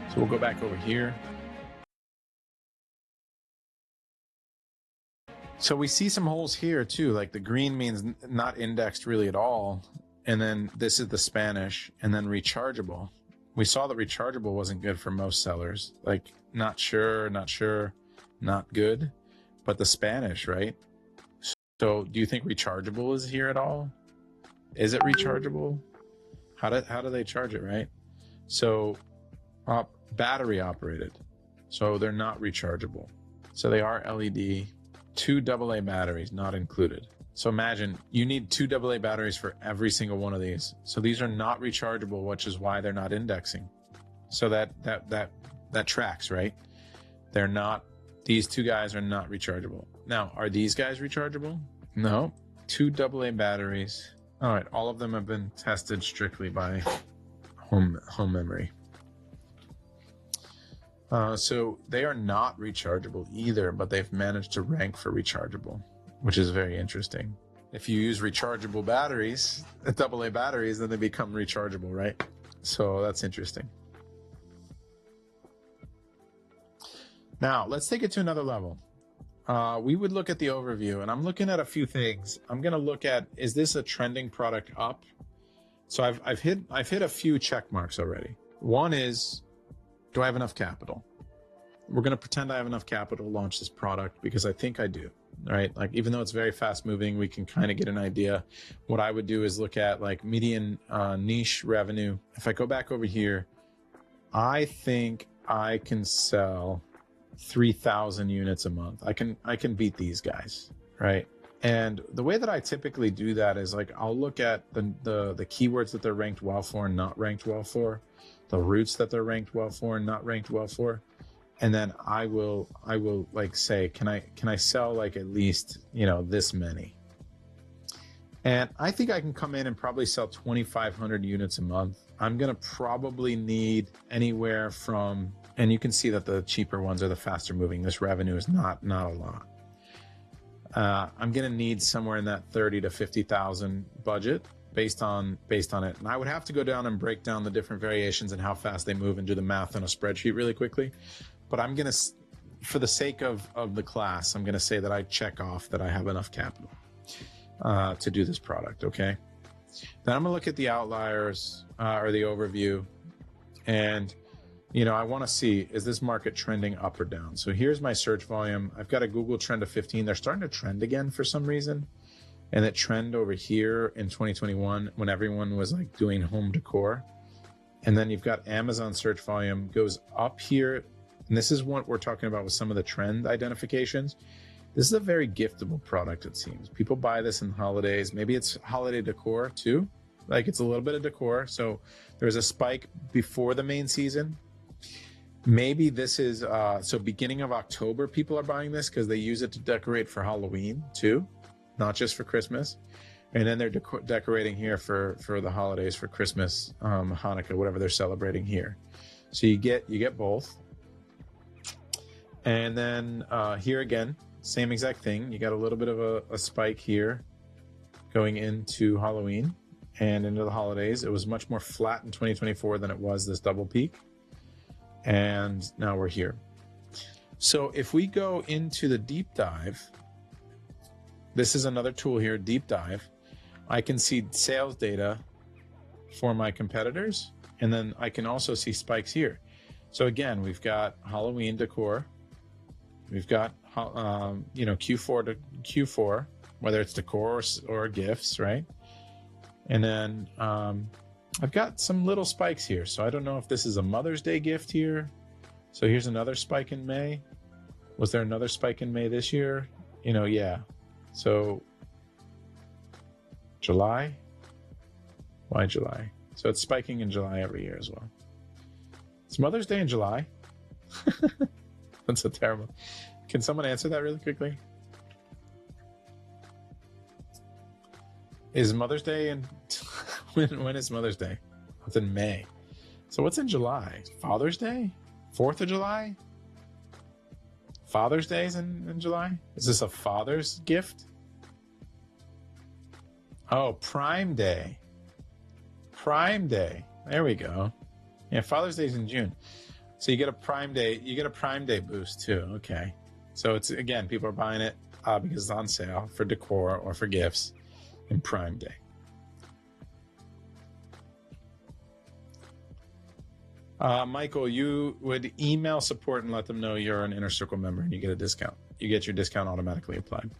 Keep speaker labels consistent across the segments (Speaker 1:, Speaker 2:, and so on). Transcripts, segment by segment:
Speaker 1: So we'll go back over here. So we see some holes here too, like the green means not indexed really at all. And then this is the Spanish, and then rechargeable. We saw that rechargeable wasn't good for most sellers. Like not sure, not good, but the Spanish, right? So do you think rechargeable is here at all? Is it rechargeable? How do they charge it, right? So battery operated. So they're not rechargeable. So they are LED. 2 AA batteries not included. So imagine you need 2 AA batteries for every single one of these. So these are not rechargeable, which is why they're not indexing. So that tracks, right? They're not, these two guys are not rechargeable. Now, are these guys rechargeable? No. 2 AA batteries. All right, all of them have been tested strictly by home memory. So they are not rechargeable either, but they've managed to rank for rechargeable, which is very interesting. If you use rechargeable batteries, AA batteries, then they become rechargeable, right? So that's interesting. Now, let's take it to another level. We would look at the overview, and I'm looking at a few things. I'm going to look at, is this a trending product up? So I've hit a few check marks already. One is, do I have enough capital? We're going to pretend I have enough capital to launch this product because I think I do, right? Like, even though it's very fast moving, we can kind of get an idea. What I would do is look at like median niche revenue. If I go back over here, I think I can sell 3,000 units a month. I can beat these guys, right? And the way that I typically do that is like, I'll look at the keywords that they're ranked well for and not ranked well for, the routes that they're ranked well for and not ranked well for. And then I will like say, can I sell like at least, this many? And I think I can come in and probably sell 2,500 units a month. I'm going to probably need anywhere from, and you can see that the cheaper ones are the faster moving. This revenue is not a lot. I'm going to need somewhere in that 30 to 50,000 budget based on it. And I would have to go down and break down the different variations and how fast they move and do the math on a spreadsheet really quickly. But I'm going to, for the sake of the class, I'm going to say that I check off that I have enough capital to do this product. Okay. Then I'm going to look at the outliers or the overview. And, I want to see, is this market trending up or down? So here's my search volume. I've got a Google trend of 15. They're starting to trend again for some reason. And that trend over here in 2021 when everyone was like doing home decor. And then you've got Amazon search volume goes up here. And this is what we're talking about with some of the trend identifications. This is a very giftable product, it seems. People buy this in holidays. Maybe it's holiday decor too. Like it's a little bit of decor. So there's a spike before the main season. Maybe this is, so beginning of October, people are buying this because they use it to decorate for Halloween too, not just for Christmas. And then they're decorating here for the holidays, for Christmas, Hanukkah, whatever they're celebrating here. So you get both. And then here again, same exact thing. You got a little bit of a spike here going into Halloween and into the holidays. It was much more flat in 2024 than it was this double peak. And now we're here. So if we go into the deep dive, this is another tool here, deep dive. I can see sales data for my competitors, and then I can also see spikes here. So again, we've got Halloween decor. We've got, Q4 to Q4, whether it's decor or gifts, right? And then I've got some little spikes here. So I don't know if this is a Mother's Day gift here. So here's another spike in May. Was there another spike in May this year? Yeah. So July? Why July? So it's spiking in July every year as well. It's Mother's Day in July. That's so terrible. Can someone answer that really quickly? Is Mother's Day in when is Mother's Day? It's in May. So what's in July? Father's Day? 4th of July? Father's Day is in July? Is this a father's gift? Oh, Prime Day. Prime Day. There we go. Yeah, Father's Day is in June. So you get a Prime Day boost too. Okay. So it's, again, people are buying it because it's on sale for decor or for gifts in Prime Day. Michael, you would email support and let them know you're an Inner Circle member and you get a discount. You get your discount automatically applied.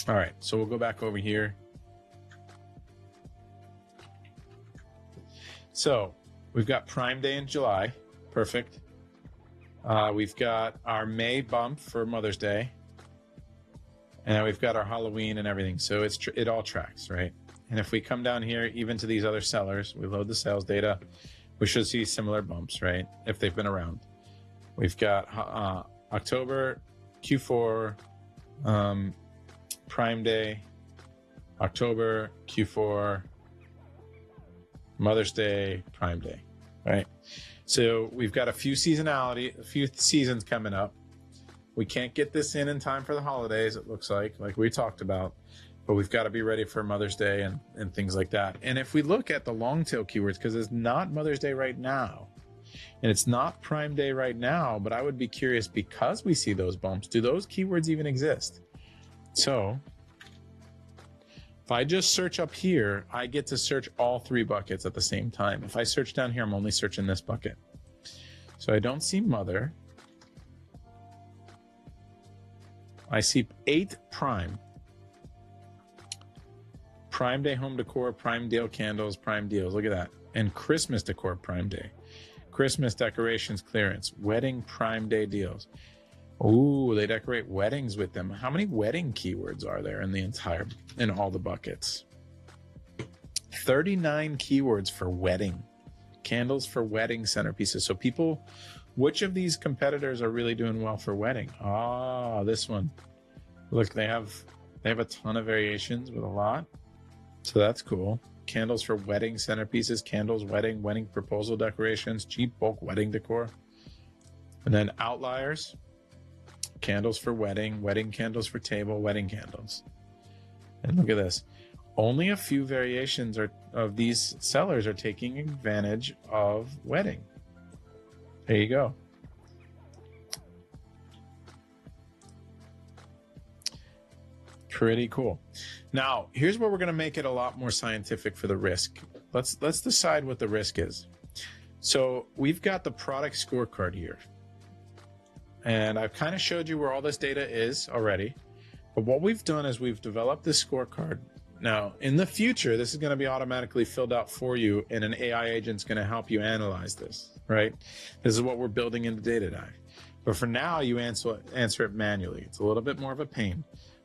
Speaker 1: All right, so we'll go back over here. So we've got Prime Day in July. Perfect. We've got our May bump for Mother's Day. And we've got our Halloween and everything. So it all tracks, right? And if we come down here, even to these other sellers, we load the sales data, we should see similar bumps, right? If they've been around. We've got October, Q4, Prime Day, October, Q4, Mother's Day, Prime Day, right? So we've got a few seasons coming up. We can't get this in time for the holidays, it looks like we talked about, but we've got to be ready for Mother's Day and things like that. And if we look at the long tail keywords, because it's not Mother's Day right now, and it's not Prime Day right now, but I would be curious, because we see those bumps, do those keywords even exist? So if I just search up here, I get to search all three buckets at the same time. If I search down here, I'm only searching this bucket. So I don't see mother. I see 8 Prime. Prime Day home decor, Prime Day candles, Prime deals. Look at that. And Christmas decor Prime Day. Christmas decorations clearance. Wedding Prime Day deals. Ooh, they decorate weddings with them. How many wedding keywords are there in all the buckets? 39 keywords for wedding. Candles for wedding centerpieces. So people, which of these competitors are really doing well for wedding? Ah, this one. Look, they have a ton of variations with a lot. So that's cool. Candles for wedding centerpieces, candles, wedding proposal decorations, cheap bulk wedding decor. And then outliers. Candles for wedding candles for table, wedding candles. And look at this. Only a few variations of these sellers are taking advantage of wedding. There you go. Pretty cool. Now, here's where we're going to make it a lot more scientific for the risk. Let's decide what the risk is. So we've got the product scorecard here. And I've kind of showed you where all this data is already. But what we've done is we've developed this scorecard. Now, in the future, this is going to be automatically filled out for you, and an AI agent's going to help you analyze this, right? This is what we're building into Data Dive. But for now, you answer it manually. It's a little bit more of a pain.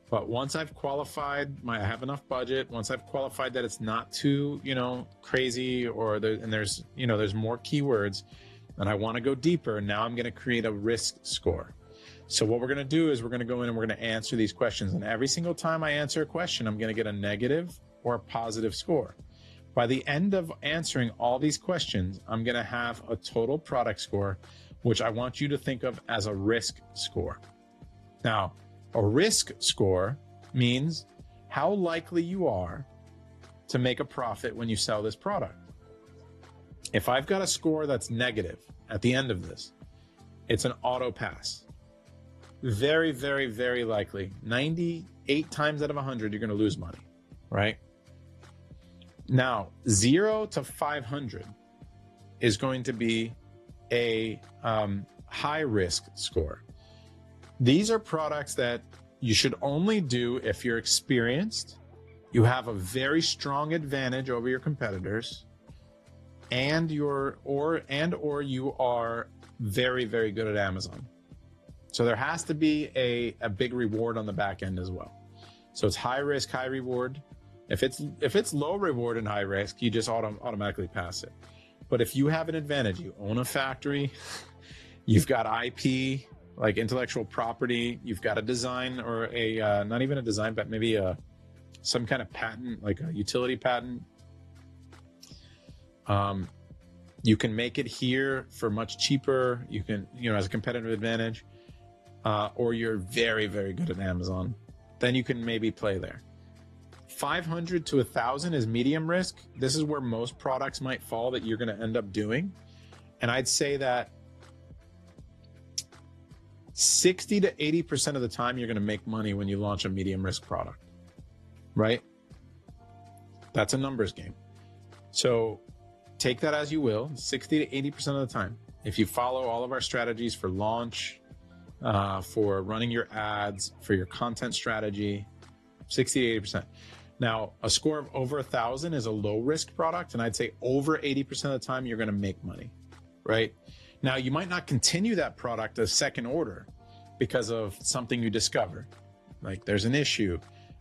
Speaker 1: But once I've qualified, I have enough budget, once I've qualified that it's not too, crazy, there's more keywords, and I want to go deeper, now I'm going to create a risk score. So what we're going to do is we're going to go in and we're going to answer these questions. And every single time I answer a question, I'm going to get a negative or a positive score. By the end of answering all these questions, I'm going to have a total product score, which I want you to think of as a risk score. Now, a risk score means how likely you are to make a profit when you sell this product. If I've got a score that's negative at the end of this, it's an auto pass. Very, very, very likely, 98 times out of 100, you're going to lose money, right? Now, 0 to 500 is going to be a high risk score. These are products that you should only do if you're experienced, you have a very strong advantage over your competitors, and you are very, very good at Amazon. So there has to be a big reward on the back end as well. So it's high risk, high reward. If it's low reward and high risk, you just automatically pass it. But if you have an advantage, you own a factory, you've got IP, like intellectual property, you've got a design or a not even a design, but maybe some kind of patent, like a utility patent. You can make it here for much cheaper. You can, as a competitive advantage, or you're very, very good at Amazon. Then you can maybe play there. 500 to 1,000 is medium risk. This is where most products might fall that you're going to end up doing. And I'd say that 60 to 80% of the time you're going to make money when you launch a medium risk product, right? That's a numbers game. So take that as you will, 60 to 80% of the time. If you follow all of our strategies for launch, for running your ads, for your content strategy, 60 to 80%. Now, a score of over 1,000 is a low risk product. And I'd say over 80% of the time, you're going to make money, right? Now, you might not continue that product as second order because of something you discover. Like there's an issue,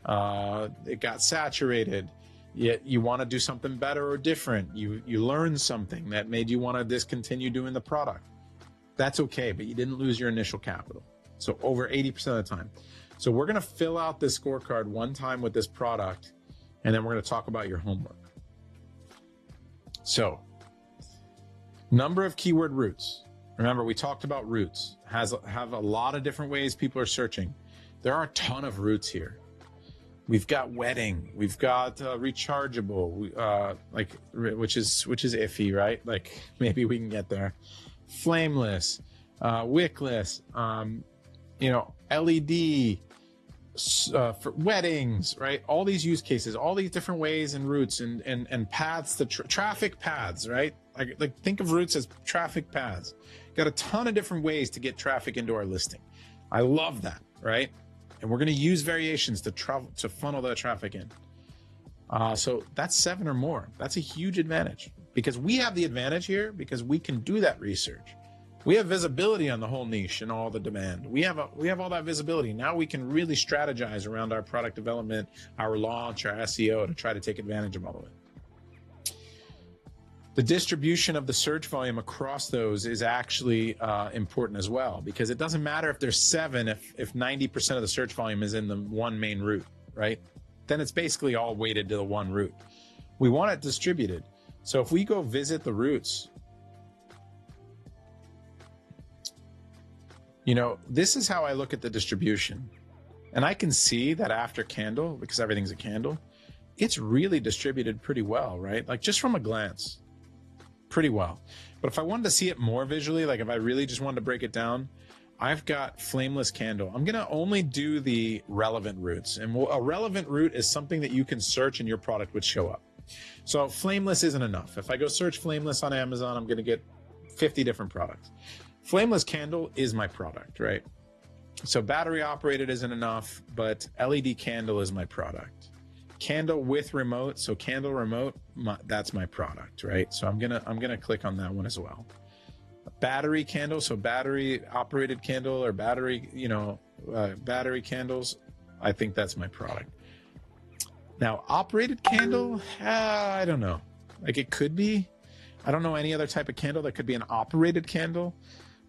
Speaker 1: it got saturated, yet you want to do something better or different. You learned something that made you want to discontinue doing the product. That's okay, but you didn't lose your initial capital. So over 80% of the time. So we're going to fill out this scorecard one time with this product, and then we're going to talk about your homework. So number of keyword routes. Remember, we talked about routes. Have a lot of different ways people are searching. There are a ton of routes here. We've got wedding. We've got rechargeable, which is iffy, right? Like maybe we can get there. Flameless, wickless, LED, for weddings, right? All these use cases, all these different ways and routes and paths to traffic paths, right? Like think of routes as traffic paths. Got a ton of different ways to get traffic into our listing. I love that, right? And we're going to use variations to funnel that traffic in. So that's 7 or more. That's a huge advantage because we have the advantage here because we can do that research. We have visibility on the whole niche and all the demand. We have all that visibility. Now we can really strategize around our product development, our launch, our SEO to try to take advantage of all of it. The distribution of the search volume across those is actually important as well, because it doesn't matter if there's 7, if 90% of the search volume is in the one main route, right? Then it's basically all weighted to the one route. We want it distributed. So if we go visit the routes, this is how I look at the distribution. And I can see that after candle, because everything's a candle, it's really distributed pretty well, right? Like just from a glance. Pretty well. But if I wanted to see it more visually, like if I really just wanted to break it down, I've got flameless candle. I'm going to only do the relevant routes. And a relevant route is something that you can search and your product would show up. So flameless isn't enough. If I go search flameless on Amazon, I'm going to get 50 different products. Flameless candle is my product, right? So battery operated isn't enough, but LED candle is my product. Candle with remote, so candle remote, that's my product, right? So I'm gonna click on that one as well. Battery candle, so battery operated candle or battery candles, I think that's my product. Now operated candle, I don't know. Like it could be. I don't know any other type of candle that could be an operated candle.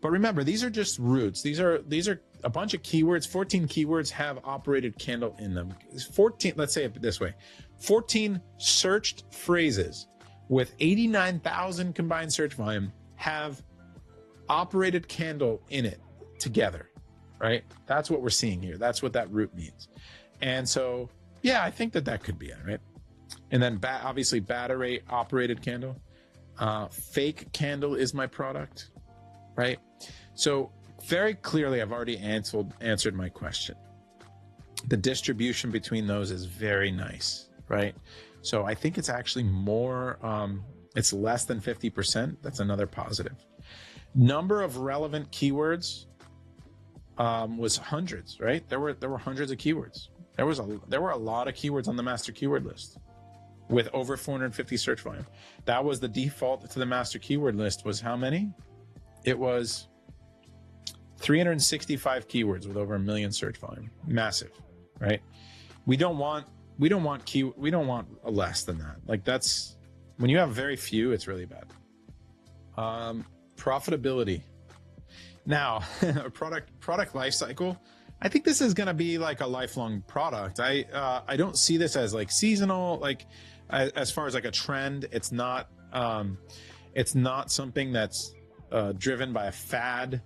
Speaker 1: But remember, these are just routes. These are a bunch of keywords. 14 keywords have operated candle in them. 14, let's say it this way. 14 searched phrases with 89,000 combined search volume have operated candle in it together, right? That's what we're seeing here. That's what that route means. And so, yeah, I think that could be it, right? And then obviously battery operated candle. Fake candle is my product, right? So very clearly, I've already answered my question. The distribution between those is very nice, right? So I think it's actually more, it's less than 50%. That's another positive. Number of relevant keywords was hundreds, right? There were hundreds of keywords. There were a lot of keywords on the master keyword list with over 450 search volume. That was the default to the master keyword list. Was how many? It was 365 keywords with over 1 million search volume. Massive, right? We don't want less than that. Like that's when you have very few, it's really bad. Profitability. Now, product life cycle. I think this is going to be like a lifelong product. I don't see this as like seasonal, like as far as like a trend. It's not something that's driven by a fad.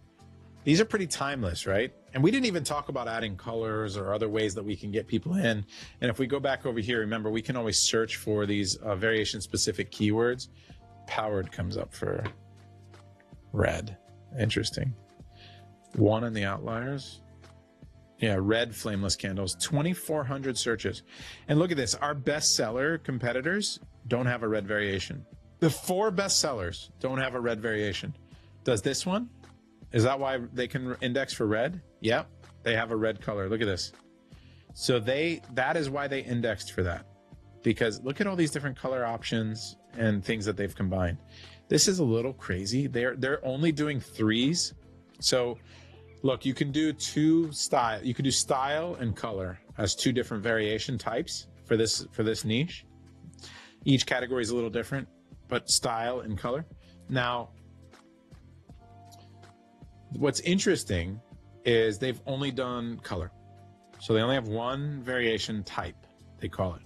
Speaker 1: These are pretty timeless, right? And we didn't even talk about adding colors or other ways that we can get people in. And if we go back over here, remember, we can always search for these variation specific keywords. Powered comes up for red. Interesting. One in the outliers. Yeah, red flameless candles, 2,400 searches. And look at this. Our bestseller competitors don't have a red variation. The 4 best sellers don't have a red variation. Does this one? Is that why they can index for red? Yep, they have a red color. Look at this. So that is why they indexed for that. Because look at all these different color options and things that they've combined. This is a little crazy. They're only doing 3s. So look, you can do 2 style. You can do style and color as 2 different variation types for this niche. Each category is a little different, but style and color. Now, what's interesting is they've only done color. So they only have 1 variation type, they call it.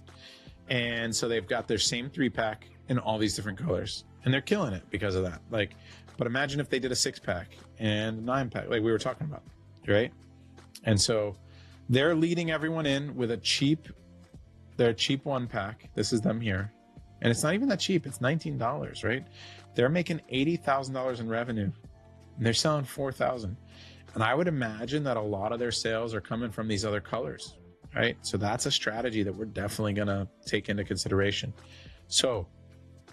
Speaker 1: And so they've got their same 3-pack in all these different colors. And they're killing it because of that. Like, but imagine if they did a 6-pack and a 9-pack, like we were talking about, right? And so they're leading everyone in with their cheap 1-pack. This is them here. And it's not even that cheap. It's $19, right? They're making $80,000 in revenue. And they're selling 4,000. And I would imagine that a lot of their sales are coming from these other colors, right? So that's a strategy that we're definitely going to take into consideration. So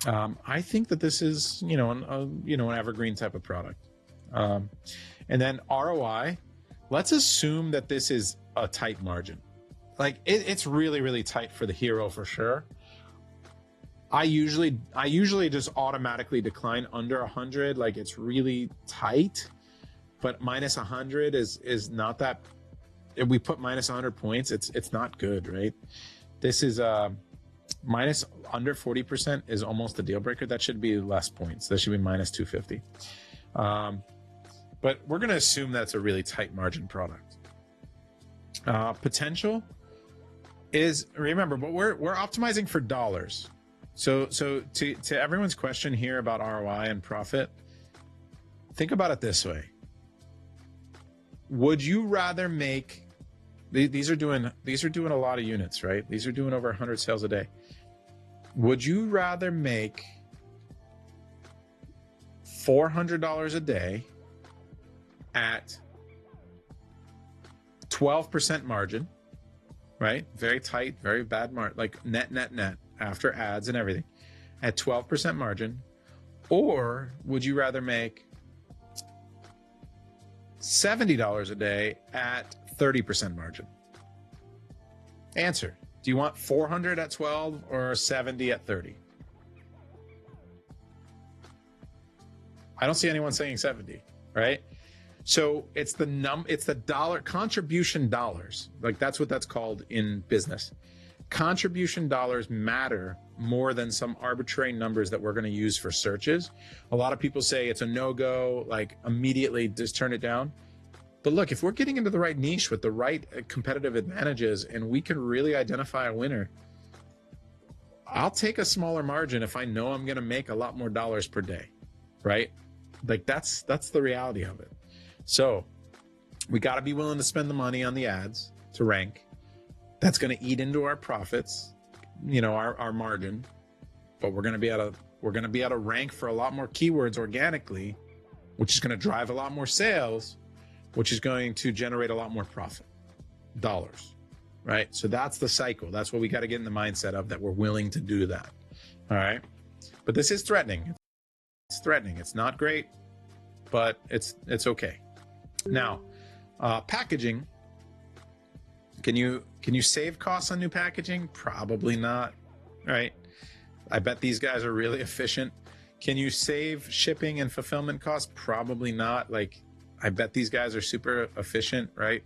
Speaker 1: I think that this is, an evergreen type of product. And then ROI, let's assume that this is a tight margin. Like it's really, really tight for the hero for sure. I usually just automatically decline under 100. Like it's really tight, but minus 100 is not that. If we put minus 100 points, it's not good, right? This is minus under 40% is almost a deal breaker. That should be less points. That should be minus 250. But we're going to assume that's a really tight margin product. Potential is, remember, but we're optimizing for dollars. So to everyone's question here about ROI and profit, think about it this way. Would you rather make, these are doing a lot of units, right? These are doing over 100 sales a day. Would you rather make $400 a day at 12% margin, right? Very tight, very bad margin, like net after ads and everything at 12% margin? Or would you rather make $70 a day at 30% margin? Answer. Do you want 400 at 12 or 70 at 30? I don't see anyone saying 70, right? So it's the dollar contribution dollars. Like that's what that's called in business. Contribution dollars matter more than some arbitrary numbers that we're going to use for searches. A lot of people say it's a no-go, like immediately just turn it down. But look, if we're getting into the right niche with the right competitive advantages and we can really identify a winner, I'll take a smaller margin if I know I'm going to make a lot more dollars per day, right? Like that's the reality of it. So we got to be willing to spend the money on the ads to rank. That's going to eat into our profits, our margin, but we're going to be able to rank for a lot more keywords organically, which is going to drive a lot more sales, which is going to generate a lot more profit, dollars, right? So that's the cycle. That's what we got to get in the mindset of, that we're willing to do that. All right. But this is threatening. It's threatening. It's not great, but it's okay. Now, packaging. Can you save costs on new packaging? Probably not, right? I bet these guys are really efficient. Can you save shipping and fulfillment costs? Probably not. Like, I bet these guys are super efficient, right?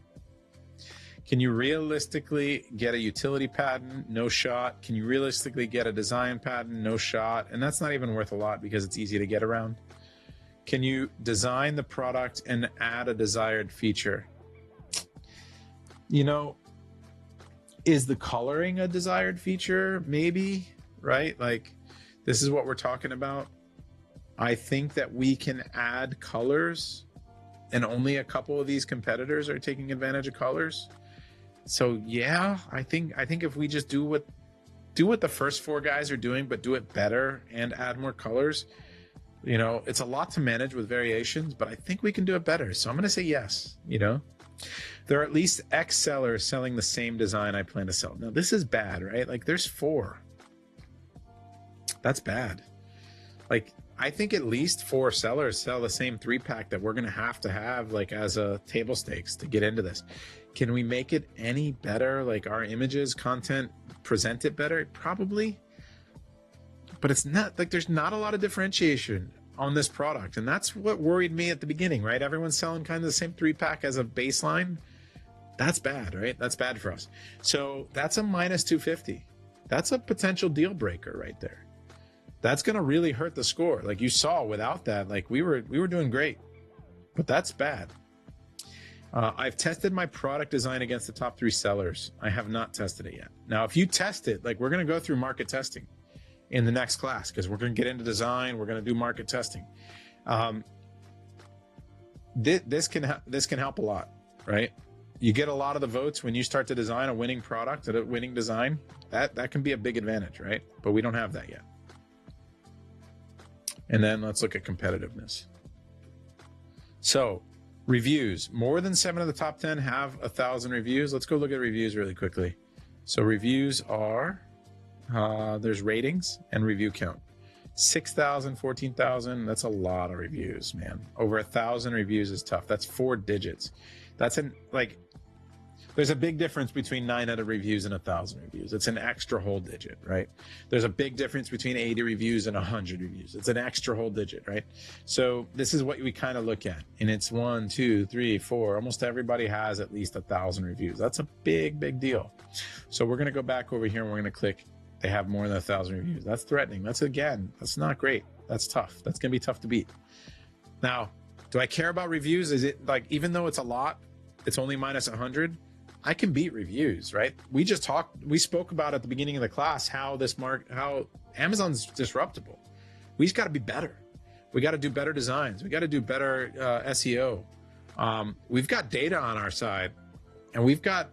Speaker 1: Can you realistically get a utility patent? No shot. Can you realistically get a design patent? No shot. And that's not even worth a lot because it's easy to get around. Can you design the product and add a desired feature? Is the coloring a desired feature? Maybe, right? Like, this is what we're talking about. I think that we can add colors, and only a couple of these competitors are taking advantage of colors. So yeah, I think if we just do what the first 4 guys are doing, but do it better and add more colors, You know, it's a lot to manage with variations, but I think we can do it better. So I'm going to say yes. You know, there are at least X sellers selling the same design I plan to sell. Now, this is bad, right? Like, there's 4. That's bad. Like, I think at least 4 sellers sell the same 3-pack that we're going to have like as a table stakes to get into this. Can we make it any better? Like, our images, content, present it better? Probably. But it's not like there's not a lot of differentiation on this product. And that's what worried me at the beginning, right? Everyone's selling kind of the same 3-pack as a baseline. That's bad, right? That's bad for us. So that's a minus 250. That's a potential deal breaker right there. That's going to really hurt the score. Like you saw, without that, like we were doing great, but that's bad. I've tested my product design against the top 3 sellers. I have not tested it yet. Now, if you test it, like we're going to go through market testing in the next class, because we're going to get into design. We're going to do market testing. This can help a lot, right? You get a lot of the votes when you start to design a winning product, a winning design. That can be a big advantage, right? But we don't have that yet. And then let's look at competitiveness. So reviews, more than 7 of the top 10 have 1,000 reviews. Let's go look at reviews really quickly. So reviews are, there's ratings and review count. 6,000, 14,000, that's a lot of reviews, man. Over 1,000 reviews is tough. That's 4 digits. That's there's a big difference between 900 reviews and 1,000 reviews. It's an extra whole digit, right? There's a big difference between 80 reviews and 100 reviews. It's an extra whole digit, right? So this is what we kind of look at. And it's 1, 2, 3, 4. Almost everybody has at least 1,000 reviews. That's a big, big deal. So we're going to go back over here and we're going to click, they have more than 1,000 reviews. That's threatening. That's not great. That's tough. That's going to be tough to beat. Now, do I care about reviews? Is it like, even though it's a lot, it's only minus 100, I can beat reviews, right? We spoke about at the beginning of the class how Amazon's disruptible. We just got to be better. We got to do better designs. We got to do better SEO. We've got data on our side, and we've got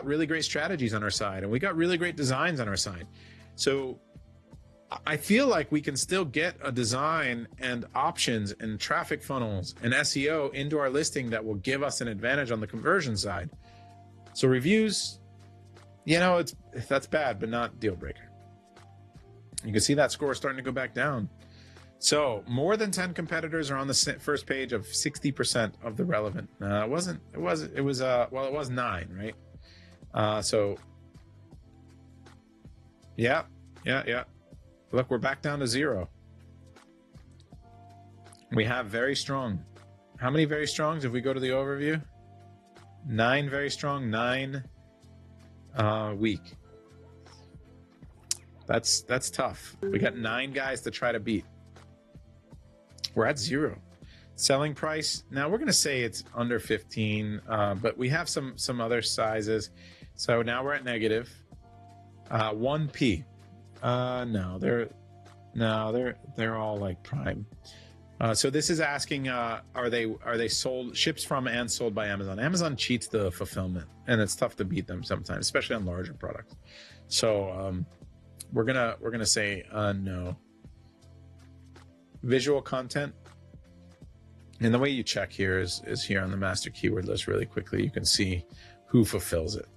Speaker 1: really great strategies on our side, and we got really great designs on our side. So I feel like we can still get a design and options and traffic funnels and SEO into our listing that will give us an advantage on the conversion side. So reviews, that's bad, but not deal breaker. You can see that score starting to go back down. So more than 10 competitors are on the first page of 60% of the relevant. It was 9, right? So yeah. Look, we're back down to 0. We have very strong. How many very strongs if we go to the overview? 9 very strong, 9 weak. That's tough. We got 9 guys to try to beat. We're at 0. Selling price, now we're going to say it's under 15, but we have some other sizes. So now we're at negative. 1p. No, they're all like prime. So this is asking, are they sold, ships from and sold by Amazon? Amazon cheats the fulfillment, and it's tough to beat them sometimes, especially on larger products. So we're gonna say no. Visual content, and the way you check here is here on the master keyword list. Really quickly, you can see who fulfills it.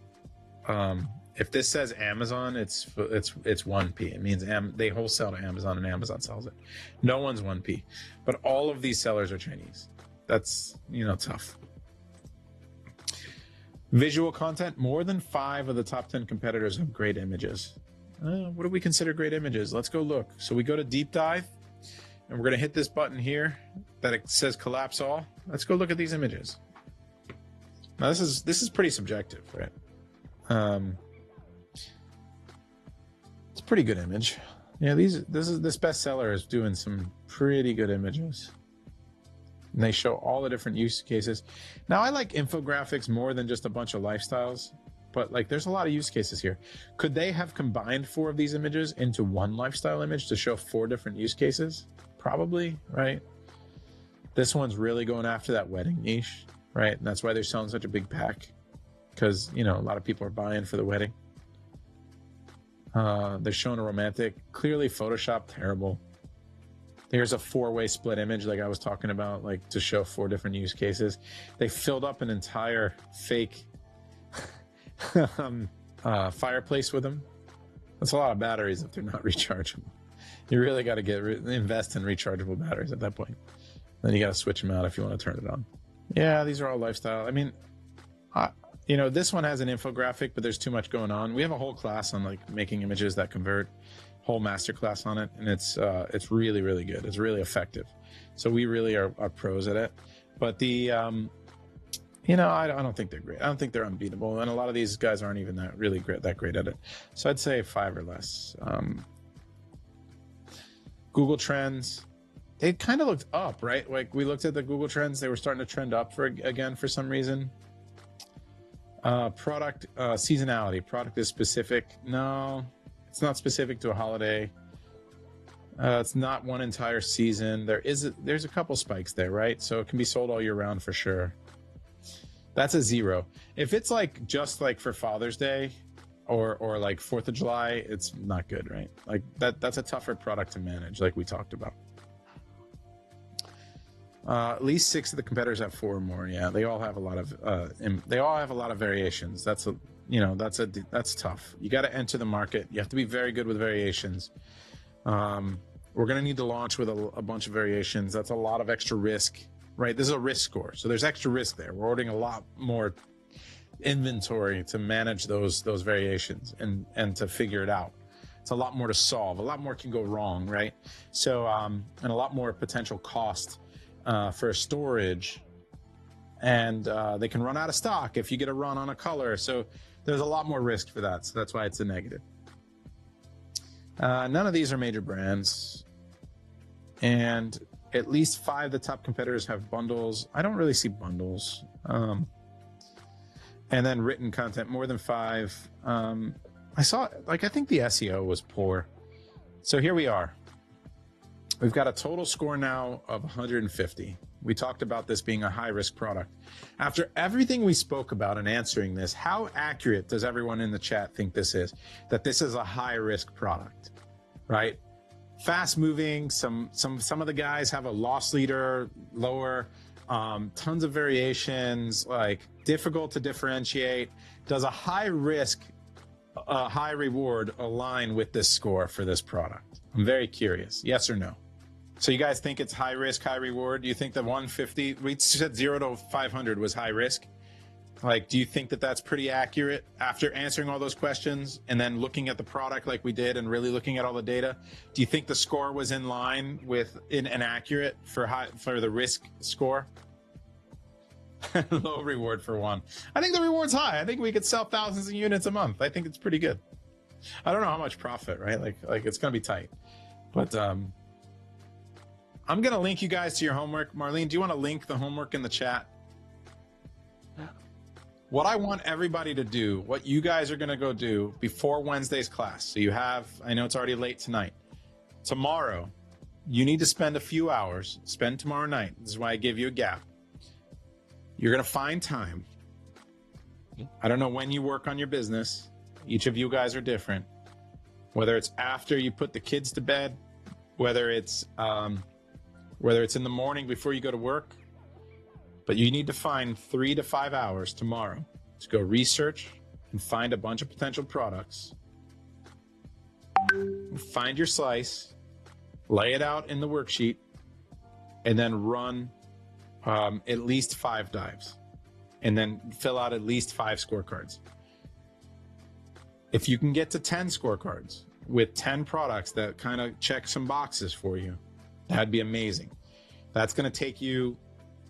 Speaker 1: If this says Amazon, it's 1p. It means they wholesale to Amazon and Amazon sells it. No one's 1p, but all of these sellers are Chinese. That's tough. Visual content, more than 5 of the top 10 competitors have great images. What do we consider great images? Let's go look. So we go to deep dive, and we're going to hit this button here that it says collapse all. Let's go look at these images. Now this is pretty subjective, right? It's a pretty good image. Yeah, this bestseller is doing some pretty good images. And they show all the different use cases. Now I like infographics more than just a bunch of lifestyles, but like there's a lot of use cases here. Could they have combined 4 of these images into one lifestyle image to show 4 different use cases? Probably, right? This one's really going after that wedding niche, right? And that's why they're selling such a big pack, because a lot of people are buying for the wedding. They're showing a romantic, clearly Photoshop, terrible. There's a 4-way split image like I was talking about, like to show 4 different use cases. They filled up an entire fake fireplace with them. That's a lot of batteries if they're not rechargeable. You really got to invest in rechargeable batteries at that point. Then you got to switch them out if you want to turn it on. Yeah, these are all lifestyle. I mean, this one has an infographic, but there's too much going on. We have a whole class on like making images that convert, whole master class on it, and it's really, really good. It's really effective. So we really are pros at it. But the I don't think they're great. I don't think they're unbeatable, and a lot of these guys aren't even that great at it. So I'd say 5 or less. Google Trends, they kind of looked up, right? Like we looked at the Google Trends, they were starting to trend up again for some reason. Product seasonality. Product is specific. No, it's not specific to a holiday. It's not one entire season. There's a couple spikes there, right? So it can be sold all year round for sure. That's a 0. If it's like just like for Father's Day or like 4th of July, it's not good, right? Like that's a tougher product to manage, like we talked about. At least 6 of the competitors have 4 or more. Yeah, they all have a lot of variations. That's tough. You got to enter the market. You have to be very good with variations. We're going to need to launch with a bunch of variations. That's a lot of extra risk, right? This is a risk score, so there's extra risk there. We're ordering a lot more inventory to manage those variations and to figure it out. It's a lot more to solve. A lot more can go wrong, right? So and a lot more potential cost for storage, and they can run out of stock if you get a run on a color. So there's a lot more risk for that. So that's why it's a negative. None of these are major brands, and at least 5 of the top competitors have bundles. I don't really see bundles. And then written content, more than 5. I think the SEO was poor. So here we are. We've got a total score now of 150. We talked about this being a high-risk product. After everything we spoke about in answering this, how accurate does everyone in the chat think this is? That this is a high-risk product, right? Fast-moving. Some of the guys have a loss leader lower. Tons of variations. Like difficult to differentiate. Does a high-risk, high-reward align with this score for this product? I'm very curious. Yes or no? So you guys think it's high risk, high reward? Do you think the 150, we said 0 to 500 was high risk? Like, do you think that that's pretty accurate after answering all those questions and then looking at the product like we did and really looking at all the data? Do you think the score was in line with and accurate for the risk score? Low reward for 1. I think the reward's high. I think we could sell thousands of units a month. I think it's pretty good. I don't know how much profit, right? Like it's going to be tight. But I'm going to link you guys to your homework. Marlene, do you want to link the homework in the chat? What I want everybody to do, what you guys are going to go do before Wednesday's class. So you have, I know it's already late tonight. Tomorrow, you need to spend a few hours. Spend tomorrow night. This is why I give you a gap. You're going to find time. I don't know when you work on your business. Each of you guys are different. Whether it's after you put the kids to bed, whether it's in the morning before you go to work, but you need to find 3 to 5 hours tomorrow to go research and find a bunch of potential products. Find your slice, lay it out in the worksheet, and then run at least 5 dives, and then fill out at least 5 scorecards. If you can get to 10 scorecards with 10 products that kind of check some boxes for you, that'd be amazing. That's going to take you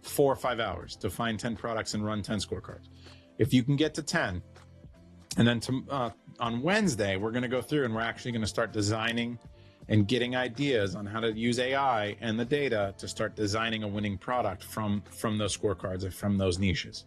Speaker 1: 4 or 5 hours to find 10 products and run 10 scorecards. If you can get to 10, and then on Wednesday, we're going to go through and we're actually going to start designing and getting ideas on how to use AI and the data to start designing a winning product from those scorecards and from those niches.